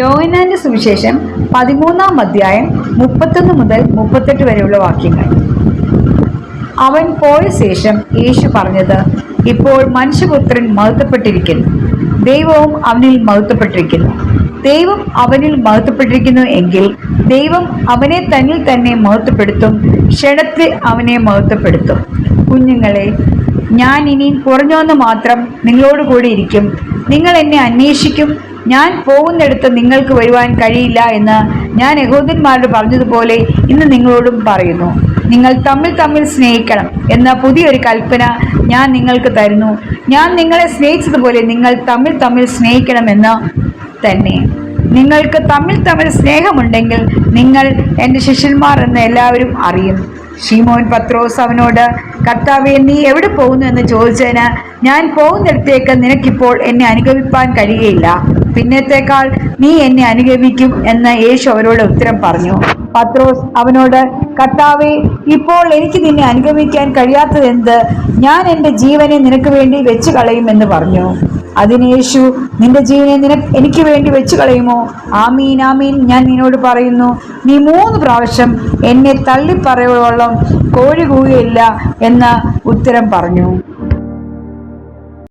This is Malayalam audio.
യോഹന്നാന്റെ സുവിശേഷം 13-ാം അധ്യായം 31 മുതൽ 38 വരെയുള്ള വാക്യങ്ങൾ. അവൻ പോയ ശേഷം യേശു പറഞ്ഞത്, ഇപ്പോൾ മനുഷ്യപുത്രൻ മഹത്വപ്പെട്ടിരിക്കുന്നു, ദൈവവും അവനിൽ മഹത്വപ്പെട്ടിരിക്കുന്നു. ദൈവം അവനിൽ മഹത്വപ്പെട്ടിരിക്കുന്നു എങ്കിൽ ദൈവം അവനെ തന്നിൽ തന്നെ മഹത്വപ്പെടുത്തും, ക്ഷണത്തിൽ അവനെ മഹത്വപ്പെടുത്തും. കുഞ്ഞുങ്ങളെ, ഞാൻ ഇനി കുറഞ്ഞൊന്ന് മാത്രം നിങ്ങളോട് കൂടി ഇരിക്കും. നിങ്ങൾ എന്നെ അന്വേഷിക്കും. ഞാൻ പോകുന്നിടത്ത് നിങ്ങൾക്ക് വരുവാൻ കഴിയില്ല എന്ന് ഞാൻ യഹൂദന്മാരോട് പറഞ്ഞതുപോലെ ഇന്ന് നിങ്ങളോടും പറയുന്നു. നിങ്ങൾ തമ്മിൽ തമ്മിൽ സ്നേഹിക്കണം എന്ന പുതിയൊരു കൽപ്പന ഞാൻ നിങ്ങൾക്ക് തരുന്നു. ഞാൻ നിങ്ങളെ സ്നേഹിച്ചതുപോലെ നിങ്ങൾ തമ്മിൽ തമ്മിൽ സ്നേഹിക്കണമെന്ന് തന്നെ. നിങ്ങൾക്ക് തമ്മിൽ തമ്മിൽ സ്നേഹമുണ്ടെങ്കിൽ നിങ്ങൾ എൻ്റെ ശിഷ്യന്മാർ എന്ന് എല്ലാവരും അറിയും. ശിമോൻ പത്രോസ് അവനോട്, കർത്താവേ, നീ എവിടെ പോകുന്നു എന്ന് ചോദിച്ചതിന്, ഞാൻ പോകുന്നിടത്തേക്ക് നിനക്കിപ്പോൾ എന്നെ അനുഗമിപ്പാൻ കഴിയുകയില്ല, പിന്നത്തേക്കാൾ നീ എന്നെ അനുഗമിക്കും എന്ന് യേശു അവരോട് ഉത്തരം പറഞ്ഞു. പത്രോസ് അവനോട്, കർത്താവേ, ഇപ്പോൾ എനിക്ക് നിന്നെ അനുഗമിക്കാൻ കഴിയാത്തതെന്ത്? ഞാൻ എൻ്റെ ജീവനെ നിനക്ക് വേണ്ടി വെച്ചു കളയും എന്ന് പറഞ്ഞു. അതിന് യേശു, നിന്റെ ജീവനെ എനിക്ക് വേണ്ടി വെച്ചു കളയുമോ? ആമീൻ ആമീൻ, ഞാൻ നിന്നോട് പറയുന്നു, നീ 3 പ്രാവശ്യം എന്നെ തള്ളിപ്പറയോളം കോഴി കൂകുകയില്ല എന്ന് ഉത്തരം പറഞ്ഞു.